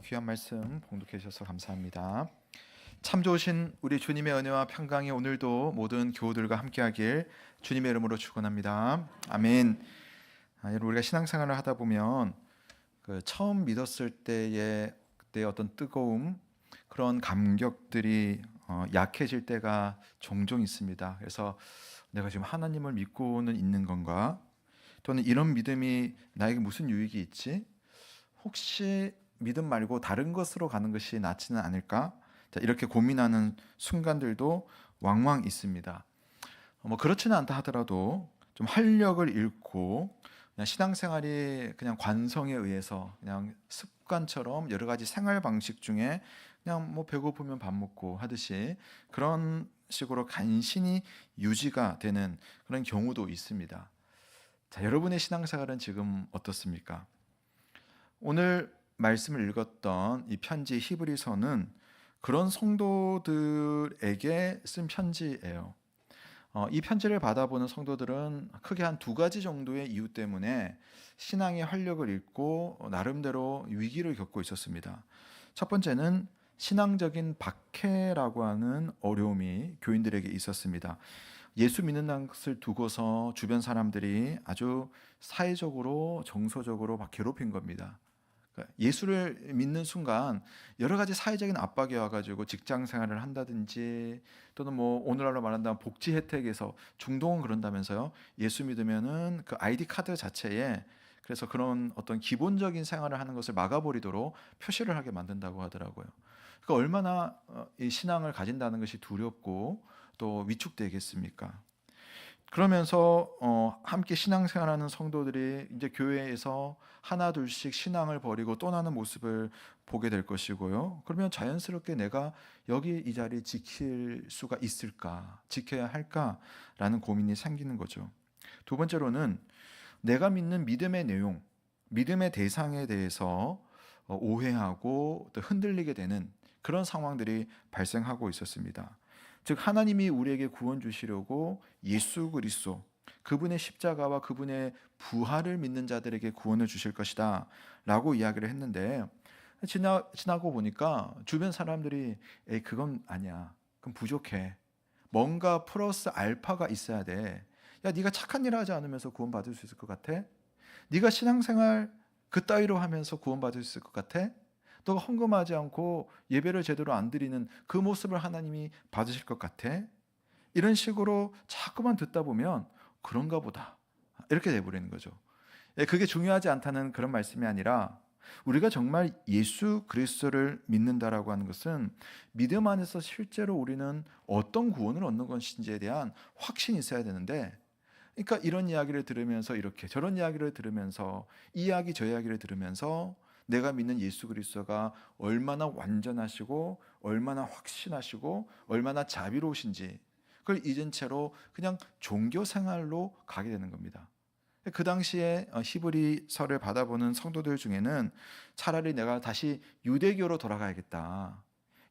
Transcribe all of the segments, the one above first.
귀한 말씀 봉독해 주셔서 감사합니다. 참 좋으신 우리 주님의 은혜와 평강이 오늘도 모든 교우들과 함께하길 주님의 이름으로 축원합니다. 아멘. 여러분, 우리가 신앙생활을 하다 보면 처음 믿었을 때의 그때 어떤 뜨거움, 그런 감격들이 약해질 때가 종종 있습니다. 그래서 내가 지금 하나님을 믿고는 있는 건가? 또는 이런 믿음이 나에게 무슨 유익이 있지? 혹시 믿음 말고 다른 것으로 가는 것이 낫지는 않을까? 자, 이렇게 고민하는 순간들도 왕왕 있습니다. 뭐 그렇지는 않다 하더라도 좀 활력을 잃고 그냥 신앙생활이 그냥 관성에 의해서 그냥 습관처럼 여러 가지 생활 방식 중에 그냥 뭐 배고프면 밥 먹고 하듯이 그런 식으로 간신히 유지가 되는 그런 경우도 있습니다. 자, 여러분의 신앙생활은 지금 어떻습니까? 오늘 말씀을 읽었던 이 편지 히브리서는 그런 성도들에게 쓴 편지예요. 이 편지를 받아보는 성도들은 크게 한 두 가지 정도의 이유 때문에 신앙의 활력을 잃고 나름대로 위기를 겪고 있었습니다. 첫 번째는 신앙적인 박해라고 하는 어려움이 교인들에게 있었습니다. 예수 믿는다는 것을 두고서 주변 사람들이 아주 사회적으로 정서적으로 막 괴롭힌 겁니다. 그러니까 예수를 믿는 순간 여러 가지 사회적인 압박이 와가지고 직장 생활을 한다든지 또는 뭐 오늘날로 말한다면 복지 혜택에서 중동은 그런다면서요. 예수 믿으면은 그 아이디 카드 자체에 그래서 그런 어떤 기본적인 생활을 하는 것을 막아버리도록 표시를 하게 만든다고 하더라고요. 그러니까 얼마나 이 신앙을 가진다는 것이 두렵고 또 위축되겠습니까? 그러면서 함께 신앙생활하는 성도들이 이제 교회에서 하나 둘씩 신앙을 버리고 떠나는 모습을 보게 될 것이고요. 그러면 자연스럽게 내가 여기 이 자리 지킬 수가 있을까, 지켜야 할까라는 고민이 생기는 거죠. 두 번째로는 내가 믿는 믿음의 내용, 믿음의 대상에 대해서 오해하고 또 흔들리게 되는 그런 상황들이 발생하고 있었습니다. 즉 하나님이 우리에게 구원 주시려고 예수 그리스도 그분의 십자가와 그분의 부활을 믿는 자들에게 구원을 주실 것이다 라고 이야기를 했는데 지나고 보니까 주변 사람들이 에이 그건 아니야, 그건 부족해, 뭔가 플러스 알파가 있어야 돼. 야, 네가 착한 일 하지 않으면서 구원받을 수 있을 것 같아? 네가 신앙생활 그따위로 하면서 구원받을 수 있을 것 같아? 너가 헌금하지 않고 예배를 제대로 안 드리는 그 모습을 하나님이 받으실 것 같아? 이런 식으로 자꾸만 듣다 보면 그런가 보다 이렇게 돼버리는 거죠. 그게 중요하지 않다는 그런 말씀이 아니라 우리가 정말 예수 그리스도를 믿는다라고 하는 것은 믿음 안에서 실제로 우리는 어떤 구원을 얻는 것인지에 대한 확신이 있어야 되는데, 그러니까 이런 이야기를 들으면서 이렇게 저런 이야기를 들으면서 이 이야기 저 이야기를 들으면서 내가 믿는 예수 그리스도가 얼마나 완전하시고 얼마나 확신하시고 얼마나 자비로우신지 그걸 잊은 채로 그냥 종교 생활로 가게 되는 겁니다. 그 당시에 히브리서를 받아보는 성도들 중에는 차라리 내가 다시 유대교로 돌아가야겠다,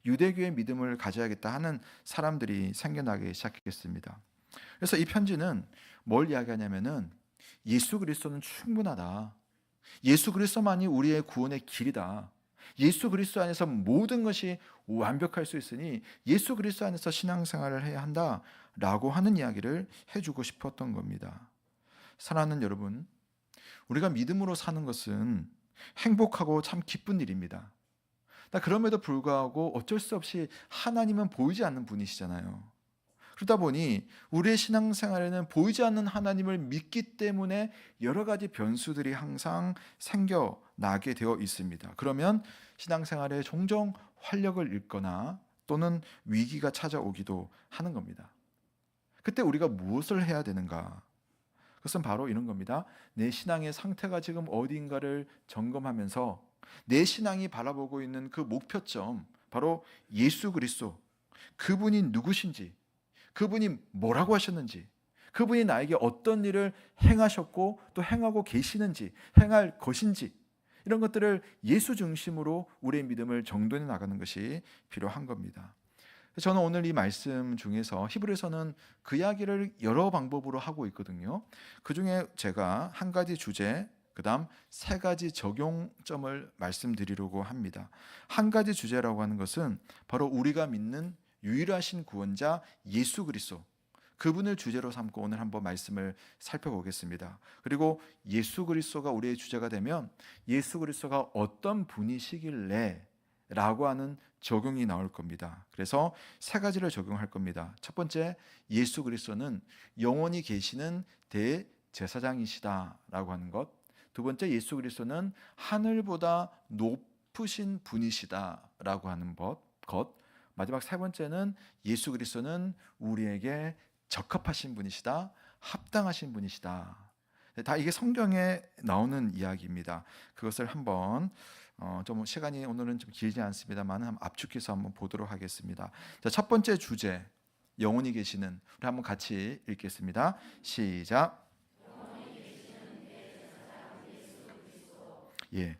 유대교의 믿음을 가져야겠다 하는 사람들이 생겨나기 시작했습니다. 그래서 이 편지는 뭘 이야기하냐면은 예수 그리스도는 충분하다. 예수 그리스도만이 우리의 구원의 길이다. 예수 그리스도 안에서 모든 것이 완벽할 수 있으니 예수 그리스도 안에서 신앙생활을 해야 한다라고 하는 이야기를 해주고 싶었던 겁니다. 사랑하는 여러분, 우리가 믿음으로 사는 것은 행복하고 참 기쁜 일입니다. 그럼에도 불구하고 어쩔 수 없이 하나님은 보이지 않는 분이시잖아요. 그러다 보니 우리의 신앙생활에는 보이지 않는 하나님을 믿기 때문에 여러 가지 변수들이 항상 생겨나게 되어 있습니다. 그러면 신앙생활에 종종 활력을 잃거나 또는 위기가 찾아오기도 하는 겁니다. 그때 우리가 무엇을 해야 되는가? 그것은 바로 이런 겁니다. 내 신앙의 상태가 지금 어디인가를 점검하면서 내 신앙이 바라보고 있는 그 목표점, 바로 예수 그리스도, 그분이 누구신지, 그분이 뭐라고 하셨는지, 그분이 나에게 어떤 일을 행하셨고 또 행하고 계시는지, 행할 것인지, 이런 것들을 예수 중심으로 우리의 믿음을 정돈해 나가는 것이 필요한 겁니다. 저는 오늘 이 말씀 중에서 히브리서는 그 이야기를 여러 방법으로 하고 있거든요. 그 중에 제가 한 가지 주제, 그다음 세 가지 적용점을 말씀드리려고 합니다. 한 가지 주제라고 하는 것은 바로 우리가 믿는 유일하신 구원자 예수 그리스도, 그분을 주제로 삼고 오늘 한번 말씀을 살펴보겠습니다. 그리고 예수 그리스도가 우리의 주제가 되면 예수 그리스도가 어떤 분이시길래 라고 하는 적용이 나올 겁니다. 그래서 세 가지를 적용할 겁니다. 첫 번째, 예수 그리스도는 영원히 계시는 대제사장이시다라고 하는 것. 두 번째, 예수 그리스도는 하늘보다 높으신 분이시다라고 하는 것. 마지막 세 번째는 예수 그리스도는 우리에게 적합하신 분이시다, 합당하신 분이시다. 다 이게 성경에 나오는 이야기입니다. 그것을 한번 좀 시간이 오늘은 좀 길지 않습니다만 한번 압축해서 한번 보도록 하겠습니다. 자, 첫 번째 주제, 영원히 계시는, 우리 한번 같이 읽겠습니다. 시작. 예,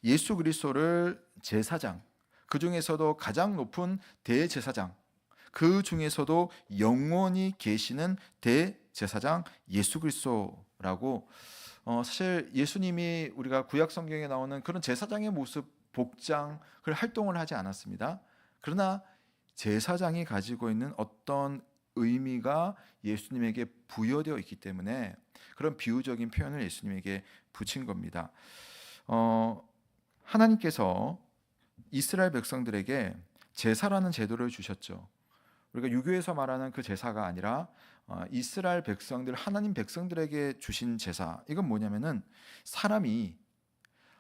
예수 그리스도를 제사장, 그 중에서도 가장 높은 대제사장, 그 중에서도 영원히 계시는 대제사장 예수 그리스도라고, 사실 예수님이 우리가 구약 성경에 나오는 그런 제사장의 모습, 복장, 그 활동을 하지 않았습니다. 그러나 제사장이 가지고 있는 어떤 의미가 예수님에게 부여되어 있기 때문에 그런 비유적인 표현을 예수님에게 붙인 겁니다. 하나님께서 이스라엘 백성들에게 제사라는 제도를 주셨죠. 우리가 유교에서 말하는 그 제사가 아니라 이스라엘 백성들, 하나님 백성들에게 주신 제사. 이건 뭐냐면은 사람이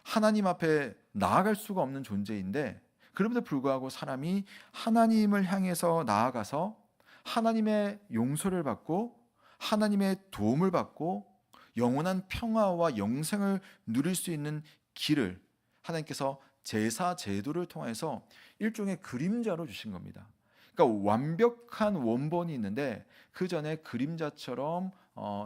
하나님 앞에 나아갈 수가 없는 존재인데, 그럼에도 불구하고 사람이 하나님을 향해서 나아가서 하나님의 용서를 받고 하나님의 도움을 받고 영원한 평화와 영생을 누릴 수 있는 길을 하나님께서 제사 제도를 통해서 일종의 그림자로 주신 겁니다. 그러니까 완벽한 원본이 있는데 그 전에 그림자처럼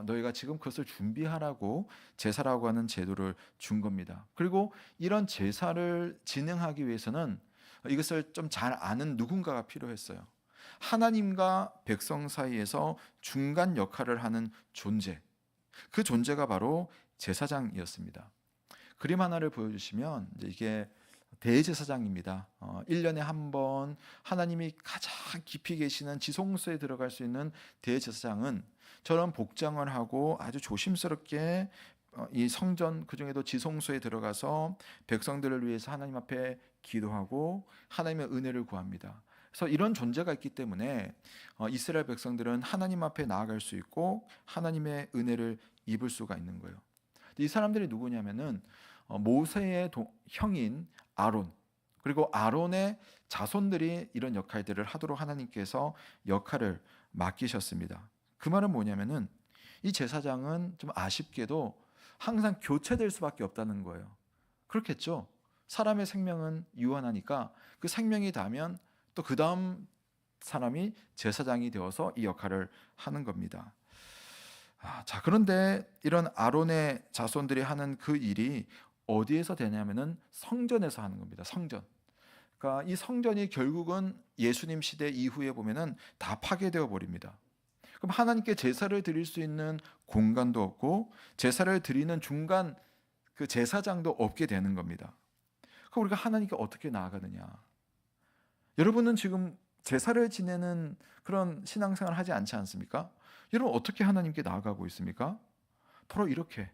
너희가 지금 그것을 준비하라고 제사라고 하는 제도를 준 겁니다. 그리고 이런 제사를 진행하기 위해서는 이것을 좀 잘 아는 누군가가 필요했어요. 하나님과 백성 사이에서 중간 역할을 하는 존재, 그 존재가 바로 제사장이었습니다. 그림 하나를 보여주시면 이게 대제사장입니다. 1년에 한 번 하나님이 가장 깊이 계시는 지성소에 들어갈 수 있는 대제사장은 저런 복장을 하고 아주 조심스럽게 이 성전, 그중에도 지성소에 들어가서 백성들을 위해서 하나님 앞에 기도하고 하나님의 은혜를 구합니다. 그래서 이런 존재가 있기 때문에 이스라엘 백성들은 하나님 앞에 나아갈 수 있고 하나님의 은혜를 입을 수가 있는 거예요. 이 사람들이 누구냐면은 모세의 형인 아론, 그리고 아론의 자손들이 이런 역할들을 하도록 하나님께서 역할을 맡기셨습니다. 그 말은 뭐냐면은 이 제사장은 좀 아쉽게도 항상 교체될 수밖에 없다는 거예요. 그렇겠죠. 사람의 생명은 유한하니까 그 생명이 닿으면 또 그 다음 사람이 제사장이 되어서 이 역할을 하는 겁니다. 자, 그런데 이런 아론의 자손들이 하는 그 일이 어디에서 되냐면은 성전에서 하는 겁니다. 성전. 그러니까 이 성전이 결국은 예수님 시대 이후에 보면은 다 파괴되어 버립니다. 그럼 하나님께 제사를 드릴 수 있는 공간도 없고 제사를 드리는 중간 그 제사장도 없게 되는 겁니다. 그럼 우리가 하나님께 어떻게 나아가느냐? 여러분은 지금 제사를 지내는 그런 신앙생활을 하지 않지 않습니까? 여러분 어떻게 하나님께 나아가고 있습니까? 바로 이렇게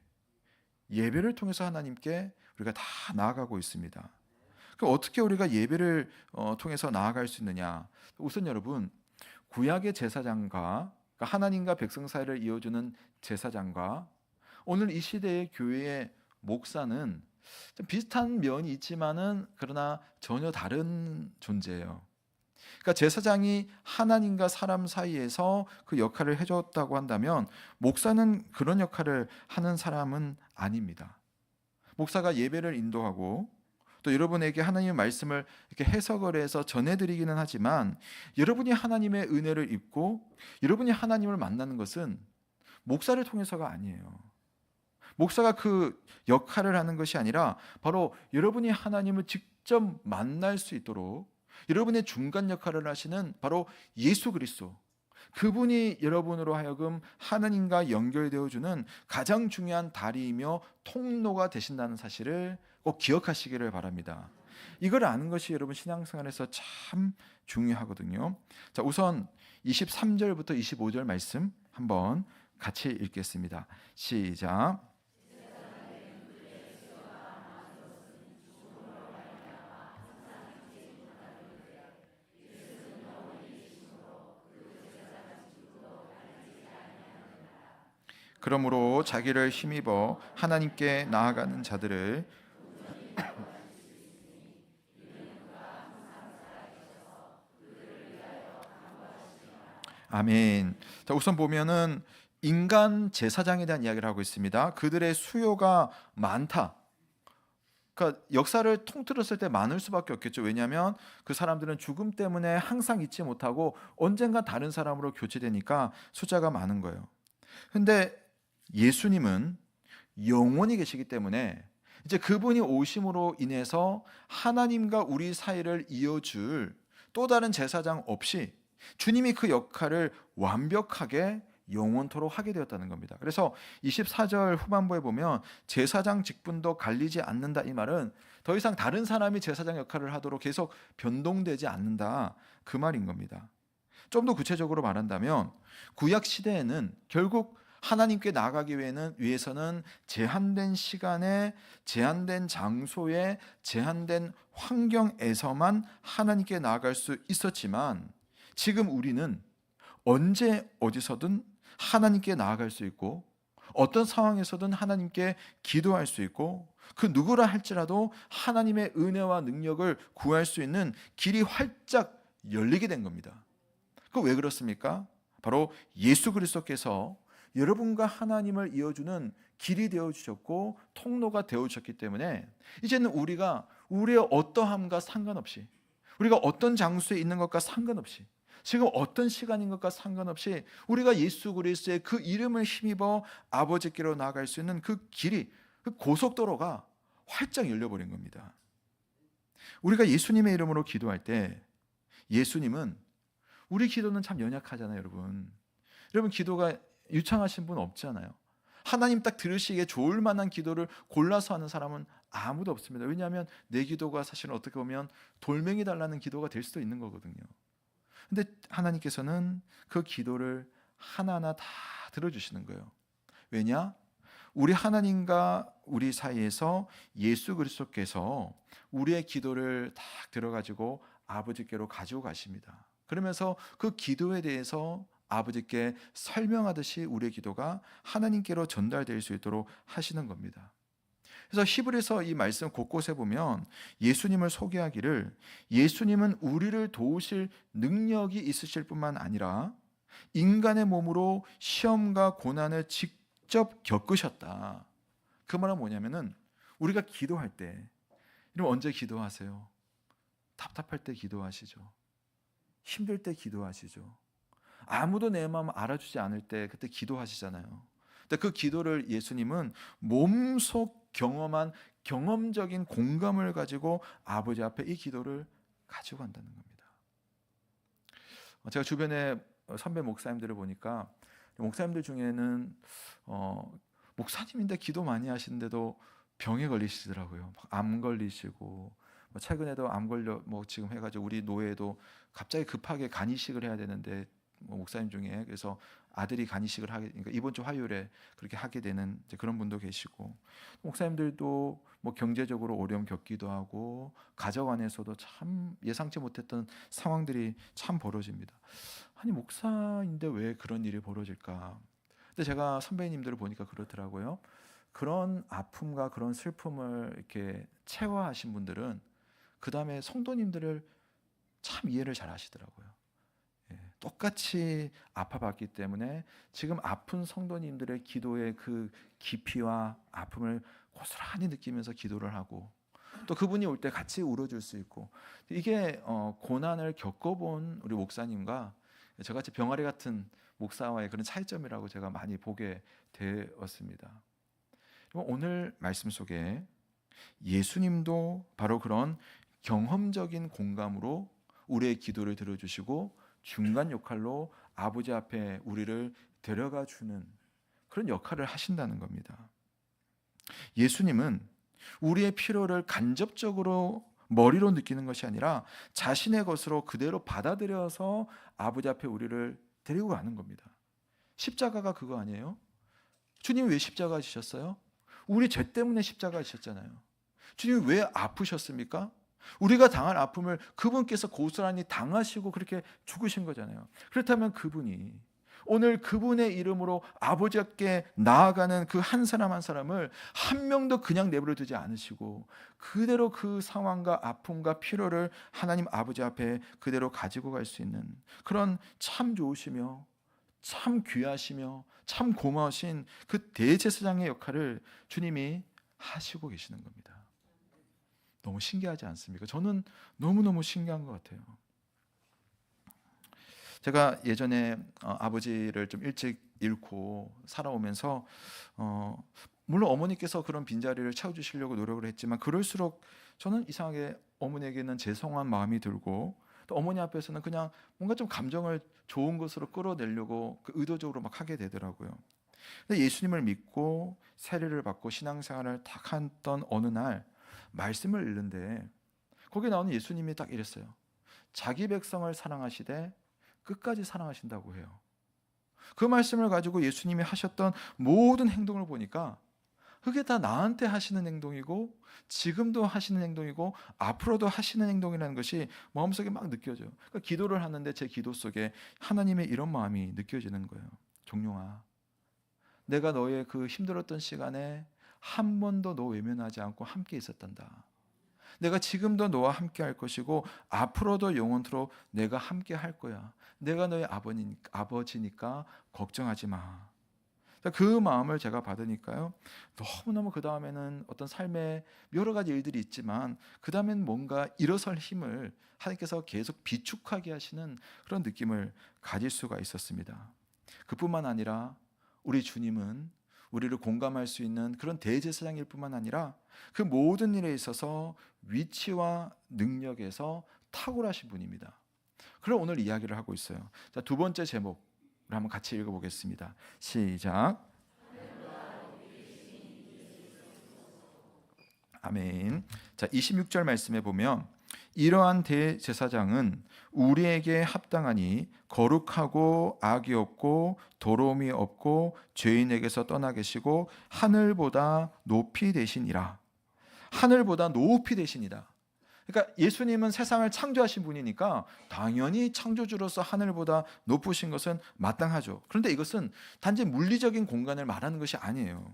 예배를 통해서 하나님께 우리가 다 나아가고 있습니다. 그럼 어떻게 우리가 예배를 통해서 나아갈 수 있느냐? 우선 여러분, 구약의 제사장과 그러니까 하나님과 백성 사이를 이어주는 제사장과 오늘 이 시대의 교회의 목사는 좀 비슷한 면이 있지만은 그러나 전혀 다른 존재예요. 그러니까 제사장이 하나님과 사람 사이에서 그 역할을 해줬다고 한다면 목사는 그런 역할을 하는 사람은 아닙니다. 목사가 예배를 인도하고 또 여러분에게 하나님의 말씀을 이렇게 해석을 해서 전해드리기는 하지만 여러분이 하나님의 은혜를 입고 여러분이 하나님을 만나는 것은 목사를 통해서가 아니에요. 목사가 그 역할을 하는 것이 아니라 바로 여러분이 하나님을 직접 만날 수 있도록 여러분의 중간 역할을 하시는 바로 예수 그리스도, 그분이 여러분으로 하여금 하나님과 연결되어주는 가장 중요한 다리이며 통로가 되신다는 사실을 꼭 기억하시기를 바랍니다. 이걸 아는 것이 여러분 신앙생활에서 참 중요하거든요. 자, 우선 23절부터 25절 말씀 한번 같이 읽겠습니다. 시작. 그러므로 자기를 힘입어 하나님께 나아가는 자들을 아멘. 자, 우선 보면은 인간 제사장에 대한 이야기를 하고 있습니다. 그들의 수요가 많다. 그러니까 역사를 통틀었을 때 많을 수밖에 없겠죠. 왜냐하면 그 사람들은 죽음 때문에 항상 잊지 못하고 언젠가 다른 사람으로 교체되니까 숫자가 많은 거예요. 근데 예수님은 영원히 계시기 때문에 이제 그분이 오심으로 인해서 하나님과 우리 사이를 이어줄 또 다른 제사장 없이 주님이 그 역할을 완벽하게 영원토록 하게 되었다는 겁니다. 그래서 24절 후반부에 보면 제사장 직분도 갈리지 않는다, 이 말은 더 이상 다른 사람이 제사장 역할을 하도록 계속 변동되지 않는다, 그 말인 겁니다. 좀 더 구체적으로 말한다면 구약 시대에는 결국 하나님께 나아가기 위해서는 제한된 시간에, 제한된 장소에, 제한된 환경에서만 하나님께 나아갈 수 있었지만 지금 우리는 언제 어디서든 하나님께 나아갈 수 있고 어떤 상황에서든 하나님께 기도할 수 있고 그 누구라 할지라도 하나님의 은혜와 능력을 구할 수 있는 길이 활짝 열리게 된 겁니다. 그 왜 그렇습니까? 바로 예수 그리스도께서 여러분과 하나님을 이어주는 길이 되어주셨고 통로가 되어주셨기 때문에 이제는 우리가 우리의 어떠함과 상관없이, 우리가 어떤 장소에 있는 것과 상관없이, 지금 어떤 시간인 것과 상관없이 우리가 예수 그리스도의 그 이름을 힘입어 아버지께로 나아갈 수 있는 그 길이, 그 고속도로가 활짝 열려버린 겁니다. 우리가 예수님의 이름으로 기도할 때 예수님은, 우리 기도는 참 연약하잖아요, 여러분. 여러분 기도가 유창하신 분 없잖아요. 하나님 딱 들으시기에 좋을 만한 기도를 골라서 하는 사람은 아무도 없습니다. 왜냐하면 내 기도가 사실은 어떻게 보면 돌멩이 달라는 기도가 될 수도 있는 거거든요. 근데 하나님께서는 그 기도를 하나하나 다 들어주시는 거예요. 왜냐? 우리 하나님과 우리 사이에서 예수 그리스도께서 우리의 기도를 딱 들어가지고 아버지께로 가지고 가십니다. 그러면서 그 기도에 대해서 아버지께 설명하듯이 우리의 기도가 하나님께로 전달될 수 있도록 하시는 겁니다. 그래서 히브리서 이 말씀 곳곳에 보면 예수님을 소개하기를 예수님은 우리를 도우실 능력이 있으실 뿐만 아니라 인간의 몸으로 시험과 고난을 직접 겪으셨다. 그 말은 뭐냐면은 우리가 기도할 때, 여러분 언제 기도하세요? 답답할 때 기도하시죠. 힘들 때 기도하시죠. 아무도 내 마음 알아주지 않을 때 그때 기도하시잖아요. 근데 그 기도를 예수님은 몸속 경험한 경험적인 공감을 가지고 아버지 앞에 이 기도를 가지고 간다는 겁니다. 제가 주변에 선배 목사님들을 보니까 목사님들 중에는 목사님인데 기도 많이 하시는데도 병에 걸리시더라고요. 암 걸리시고 최근에도 암 걸려 지금 해가지고 우리 노예도 갑자기 급하게 간 이식을 해야 되는데 목사님 중에 그래서 아들이 간 이식을 하게, 그러니까 이번 주 화요일에 그렇게 하게 되는 그런 분도 계시고, 목사님들도 경제적으로 어려움 겪기도 하고 가정 안에서도 참 예상치 못했던 상황들이 참 벌어집니다. 아니 목사인데 왜 그런 일이 벌어질까? 근데 제가 선배님들을 보니까 그렇더라고요. 그런 아픔과 그런 슬픔을 이렇게 체화하신 분들은 그 다음에 성도님들을 참 이해를 잘 하시더라고요. 똑같이 아파봤기 때문에 지금 아픈 성도님들의 기도의 그 깊이와 아픔을 고스란히 느끼면서 기도를 하고 또 그분이 올 때 같이 울어줄 수 있고, 이게 고난을 겪어본 우리 목사님과 저같이 병아리 같은 목사와의 그런 차이점이라고 제가 많이 보게 되었습니다. 오늘 말씀 속에 예수님도 바로 그런 경험적인 공감으로 우리의 기도를 들어주시고 중간 역할로 아버지 앞에 우리를 데려가 주는 그런 역할을 하신다는 겁니다. 예수님은 우리의 필요를 간접적으로 머리로 느끼는 것이 아니라 자신의 것으로 그대로 받아들여서 아버지 앞에 우리를 데리고 가는 겁니다. 십자가가 그거 아니에요? 주님이 왜 십자가 지셨어요? 우리 죄 때문에 십자가 지셨잖아요. 주님이 왜 아프셨습니까? 우리가 당할 아픔을 그분께서 고스란히 당하시고 그렇게 죽으신 거잖아요. 그렇다면 그분이 오늘 그분의 이름으로 아버지께 나아가는 그 한 사람 한 사람을 한 명도 그냥 내버려 두지 않으시고 그대로 그 상황과 아픔과 필요를 하나님 아버지 앞에 그대로 가지고 갈 수 있는 그런 참 좋으시며 참 귀하시며 참 고마우신 그 대제사장의 역할을 주님이 하시고 계시는 겁니다. 너무 신기하지 않습니까? 저는 너무너무 신기한 것 같아요. 제가 예전에 아버지를 좀 일찍 잃고 살아오면서 물론 어머니께서 그런 빈자리를 채워주시려고 노력을 했지만 그럴수록 저는 이상하게 어머니에게는 죄송한 마음이 들고 또 어머니 앞에서는 그냥 뭔가 좀 감정을 좋은 것으로 끌어내려고 의도적으로 막 하게 되더라고요. 근데 예수님을 믿고 세례를 받고 신앙생활을 탁 했던 어느 날 말씀을 읽는데 거기에 나오는 예수님이 딱 이랬어요. 자기 백성을 사랑하시되 끝까지 사랑하신다고 해요. 그 말씀을 가지고 예수님이 하셨던 모든 행동을 보니까 그게 다 나한테 하시는 행동이고 지금도 하시는 행동이고 앞으로도 하시는 행동이라는 것이 마음속에 막 느껴져요. 그러니까 기도를 하는데 제 기도 속에 하나님의 이런 마음이 느껴지는 거예요. 종룡아, 내가 너의 그 힘들었던 시간에 한 번도 너 외면하지 않고 함께 있었단다. 내가 지금도 너와 함께 할 것이고 앞으로도 영원토록 내가 함께 할 거야. 내가 너의 아버지니까 걱정하지 마. 그 마음을 제가 받으니까요. 너무너무 그 다음에는 어떤 삶의 여러 가지 일들이 있지만 그 다음엔 뭔가 일어설 힘을 하나님께서 계속 비축하게 하시는 그런 느낌을 가질 수가 있었습니다. 그뿐만 아니라 우리 주님은 우리를 공감할 수 있는 그런 대제사장일 뿐만 아니라 그 모든 일에 있어서 위치와 능력에서 탁월하신 분입니다. 그럼 오늘 이야기를 하고 있어요. 자, 두 번째 제목을 한번 같이 읽어보겠습니다. 시작. 아멘. 자, 26절 말씀에 보면 이러한 대제사장은 우리에게 합당하니 거룩하고 악이 없고 도로움이 없고 죄인에게서 떠나 계시고 하늘보다 높이 되시니라. 하늘보다 높이 되시니라. 그러니까 예수님은 세상을 창조하신 분이니까 당연히 창조주로서 하늘보다 높으신 것은 마땅하죠. 그런데 이것은 단지 물리적인 공간을 말하는 것이 아니에요.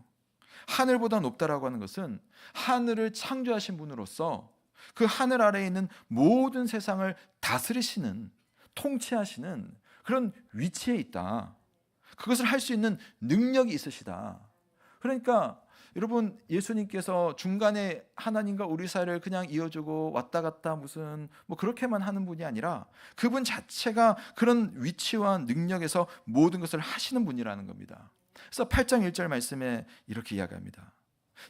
하늘보다 높다라고 하는 것은 하늘을 창조하신 분으로서 그 하늘 아래에 있는 모든 세상을 다스리시는, 통치하시는 그런 위치에 있다. 그것을 할 수 있는 능력이 있으시다. 그러니까 여러분, 예수님께서 중간에 하나님과 우리 사이를 그냥 이어주고 왔다 갔다 무슨 뭐 그렇게만 하는 분이 아니라 그분 자체가 그런 위치와 능력에서 모든 것을 하시는 분이라는 겁니다. 그래서 8장 1절 말씀에 이렇게 이야기합니다.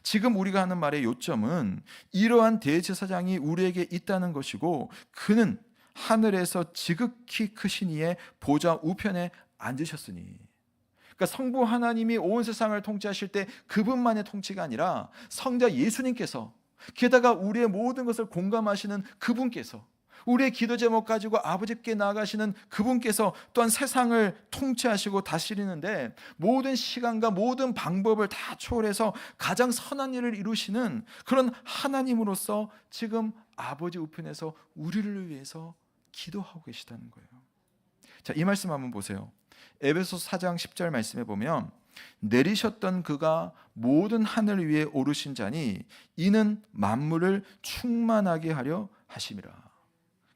지금 우리가 하는 말의 요점은 이러한 대제사장이 우리에게 있다는 것이고 그는 하늘에서 지극히 크신 이의 보좌 우편에 앉으셨으니. 그러니까 성부 하나님이 온 세상을 통치하실 때 그분만의 통치가 아니라 성자 예수님께서 게다가 우리의 모든 것을 공감하시는 그분께서 우리의 기도 제목 가지고 아버지께 나아가시는 그분께서 또한 세상을 통치하시고 다스리는데 모든 시간과 모든 방법을 다 초월해서 가장 선한 일을 이루시는 그런 하나님으로서 지금 아버지 우편에서 우리를 위해서 기도하고 계시다는 거예요. 자, 이 말씀 한번 보세요. 에베소서 4장 10절 말씀에 보면 내리셨던 그가 모든 하늘 위에 오르신 자니 이는 만물을 충만하게 하려 하심이라.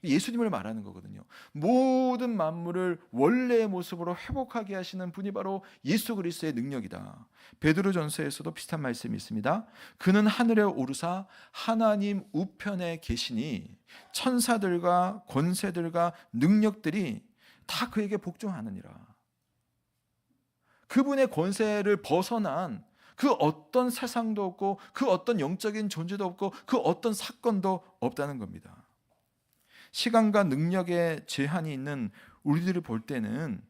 예수님을 말하는 거거든요. 모든 만물을 원래의 모습으로 회복하게 하시는 분이 바로 예수 그리스도의 능력이다. 베드로전서에서도 비슷한 말씀이 있습니다. 그는 하늘에 오르사 하나님 우편에 계시니 천사들과 권세들과 능력들이 다 그에게 복종하느니라. 그분의 권세를 벗어난 그 어떤 세상도 없고 그 어떤 영적인 존재도 없고 그 어떤 사건도 없다는 겁니다. 시간과 능력에 제한이 있는 우리들을 볼 때는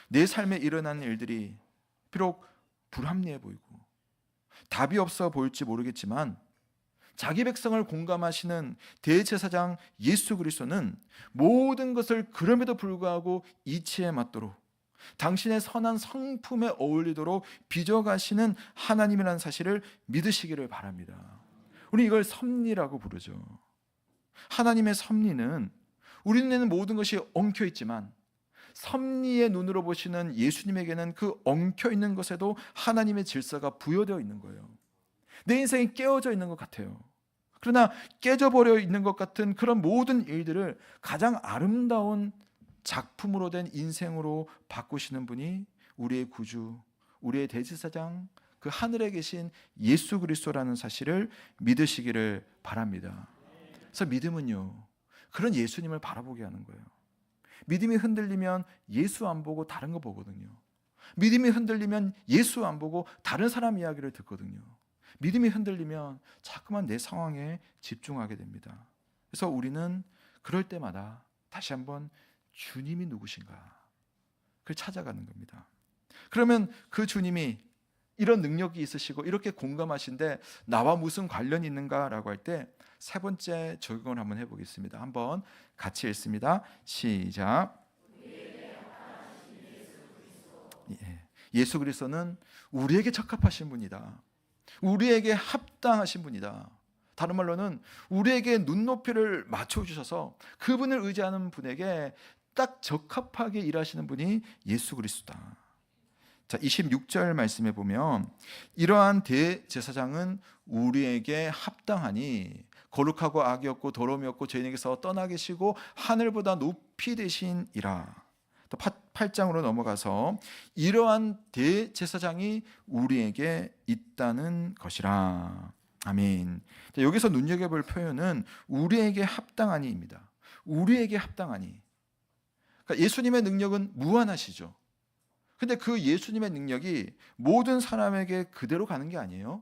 내 삶에 일어나는 일들이 비록 불합리해 보이고 답이 없어 보일지 모르겠지만 자기 백성을 공감하시는 대제사장 예수 그리스도는 모든 것을 그럼에도 불구하고 이치에 맞도록 당신의 선한 성품에 어울리도록 빚어가시는 하나님이라는 사실을 믿으시기를 바랍니다. 우리 이걸 섭리라고 부르죠. 하나님의 섭리는 우리 눈에는 모든 것이 엉켜 있지만 섭리의 눈으로 보시는 예수님에게는 그 엉켜 있는 것에도 하나님의 질서가 부여되어 있는 거예요. 내 인생이 깨어져 있는 것 같아요. 그러나 깨져버려 있는 것 같은 그런 모든 일들을 가장 아름다운 작품으로 된 인생으로 바꾸시는 분이 우리의 구주, 우리의 대제사장, 그 하늘에 계신 예수 그리스도라는 사실을 믿으시기를 바랍니다. 그래서 믿음은요, 그런 예수님을 바라보게 하는 거예요. 믿음이 흔들리면 예수 안 보고 다른 거 보거든요. 믿음이 흔들리면 예수 안 보고 다른 사람 이야기를 듣거든요. 믿음이 흔들리면 자꾸만 내 상황에 집중하게 됩니다. 그래서 우리는 그럴 때마다 다시 한번 주님이 누구신가 그걸 찾아가는 겁니다. 그러면 그 주님이 이런 능력이 있으시고 이렇게 공감하신데 나와 무슨 관련이 있는가라고 할 때 세 번째 적용을 한번 해보겠습니다. 한번 같이 읽습니다. 시작. 예수 그리스도는 우리에게 적합하신 분이다. 우리에게 합당하신 분이다. 다른 말로는 우리에게 눈높이를 맞춰주셔서 그분을 의지하는 분에게 딱 적합하게 일하시는 분이 예수 그리스도다. 자, 26절 말씀에 보면 이러한 대제사장은 우리에게 합당하니 거룩하고 악이 없고 더러움이 없고 죄인에게서 떠나 계시고 하늘보다 높이 되신이라. 또 8장으로 넘어가서 이러한 대제사장이 우리에게 있다는 것이라. 아멘. 자, 여기서 눈여겨볼 표현은 우리에게 합당하니입니다. 우리에게 합당하니. 그러니까 예수님의 능력은 무한하시죠. 근데 그 예수님의 능력이 모든 사람에게 그대로 가는 게 아니에요.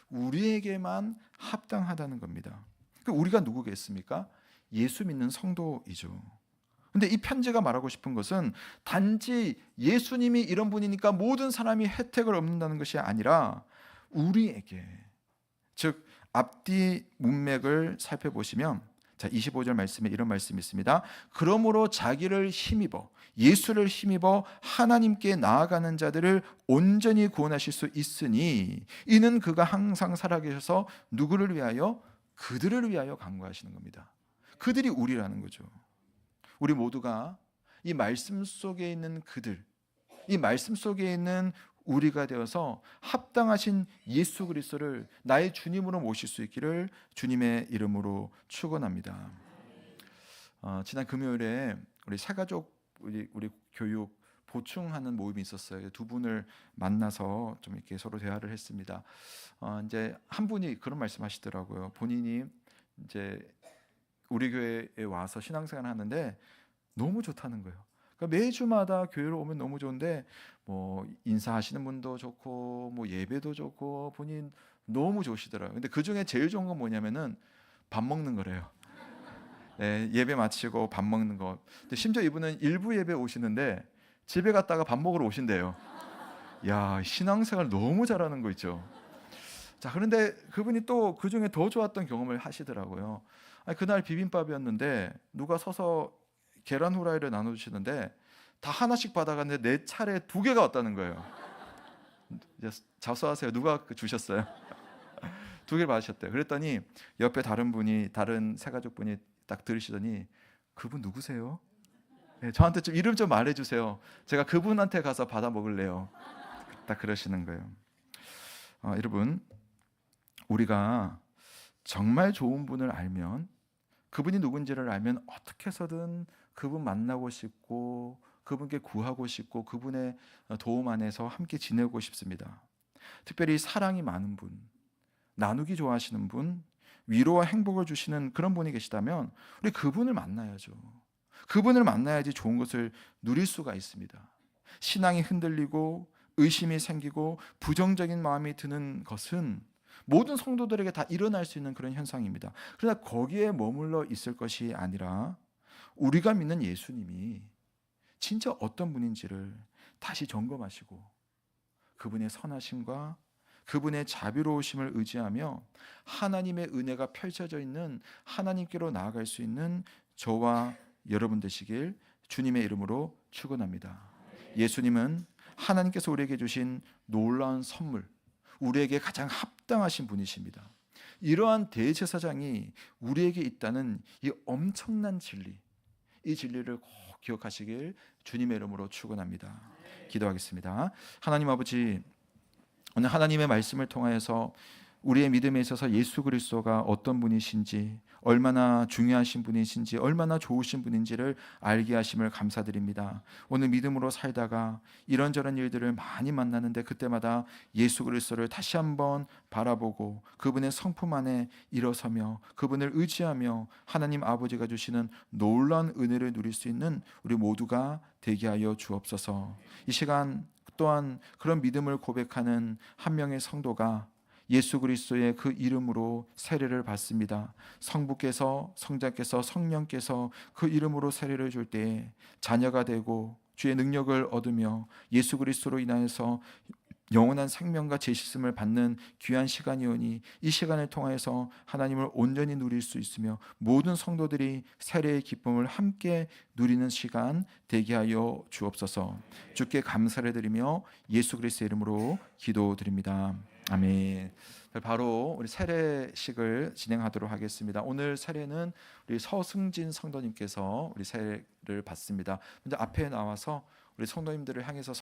우리에게만 합당하다는 겁니다. 우리가 누구겠습니까? 예수 믿는 성도이죠. 근데 이 편지가 말하고 싶은 것은 단지 예수님이 이런 분이니까 모든 사람이 혜택을 얻는다는 것이 아니라 우리에게, 즉 앞뒤 문맥을 살펴보시면 자, 25절 말씀에 이런 말씀이 있습니다. 그러므로 자기를 힘입어 예수를 힘입어 하나님께 나아가는 자들을 온전히 구원하실 수 있으니 이는 그가 항상 살아계셔서 누구를 위하여? 그들을 위하여 간구하시는 겁니다. 그들이 우리라는 거죠. 우리 모두가 이 말씀 속에 있는 그들, 이 말씀 속에 있는 우리가 되어서 합당하신 예수 그리스도를 나의 주님으로 모실 수 있기를 주님의 이름으로 축원합니다. 지난 금요일에 우리 새가족 우리 교육 보충하는 모임이 있었어요. 두 분을 만나서 좀 이렇게 서로 대화를 했습니다. 이제 한 분이 그런 말씀하시더라고요. 본인이 이제 우리 교회에 와서 신앙생활을 하는데 너무 좋다는 거예요. 그러니까 매주마다 교회로 오면 너무 좋은데 뭐 인사하시는 분도 좋고 뭐 예배도 좋고 본인 너무 좋으시더라고요. 근데 그 중에 제일 좋은 건 뭐냐면은 밥 먹는 거래요. 네, 예배 마치고 밥 먹는 거. 근데 심지어 이분은 일부 예배 오시는데 집에 갔다가 밥 먹으러 오신대요. 야, 신앙생활 너무 잘하는 거 있죠. 자, 그런데 그분이 또 그 중에 더 좋았던 경험을 하시더라고요. 아니, 그날 비빔밥이었는데 누가 서서 계란 후라이를 나눠주시는데 다 하나씩 받아갔는데 내 차례에 2개가 왔다는 거예요. 이제 잡수하세요. 누가 주셨어요? 2개를 받으셨대요. 그랬더니 옆에 다른 새가족분이 딱 들으시더니 그분 누구세요? 네, 저한테 좀 이름 좀 말해주세요. 제가 그분한테 가서 받아 먹을래요. 딱 그러시는 거예요. 여러분, 우리가 정말 좋은 분을 알면, 그분이 누군지를 알면 어떻게 해서든 그분 만나고 싶고 그분께 구하고 싶고 그분의 도움 안에서 함께 지내고 싶습니다. 특별히 사랑이 많은 분, 나누기 좋아하시는 분, 위로와 행복을 주시는 그런 분이 계시다면 우리 그분을 만나야죠. 그분을 만나야지 좋은 것을 누릴 수가 있습니다. 신앙이 흔들리고 의심이 생기고 부정적인 마음이 드는 것은 모든 성도들에게 다 일어날 수 있는 그런 현상입니다. 그러나 거기에 머물러 있을 것이 아니라 우리가 믿는 예수님이 진짜 어떤 분인지를 다시 점검하시고 그분의 선하심과 그분의 자비로우심을 의지하며 하나님의 은혜가 펼쳐져 있는 하나님께로 나아갈 수 있는 저와 여러분 되시길 주님의 이름으로 축원합니다. 예수님은 하나님께서 우리에게 주신 놀라운 선물, 우리에게 가장 합당하신 분이십니다. 이러한 대제사장이 우리에게 있다는 이 엄청난 진리, 이 진리를 꼭 기억하시길 주님의 이름으로 축원합니다. 기도하겠습니다. 하나님 아버지, 오늘 하나님의 말씀을 통하여서 우리의 믿음에 있어서 예수 그리스도가 어떤 분이신지, 얼마나 중요하신 분이신지, 얼마나 좋으신 분인지를 알게 하심을 감사드립니다. 오늘 믿음으로 살다가 이런저런 일들을 많이 만나는데 그때마다 예수 그리스도를 다시 한번 바라보고 그분의 성품 안에 일어서며 그분을 의지하며 하나님 아버지가 주시는 놀라운 은혜를 누릴 수 있는 우리 모두가 되게 하여 주옵소서. 이 시간 또한 그런 믿음을 고백하는 한 명의 성도가 예수 그리스도의 그 이름으로 세례를 받습니다. 성부께서, 성자께서, 성령께서 그 이름으로 세례를 줄 때에 자녀가 되고 주의 능력을 얻으며 예수 그리스도로 인하여서 영원한 생명과 재실씀을 받는 귀한 시간이오니 이 시간을 통하여서 하나님을 온전히 누릴 수 있으며 모든 성도들이 세례의 기쁨을 함께 누리는 시간 되게 하여 주옵소서. 주께 감사를 드리며 예수 그리스도의 이름으로 기도드립니다. 아멘. 바로 우리 세례식을 진행하도록 하겠습니다. 오늘 세례는 우리 서승진 성도님께서 우리 세례를 받습니다. 먼저 앞에 나와서 우리 성도님들을 향해서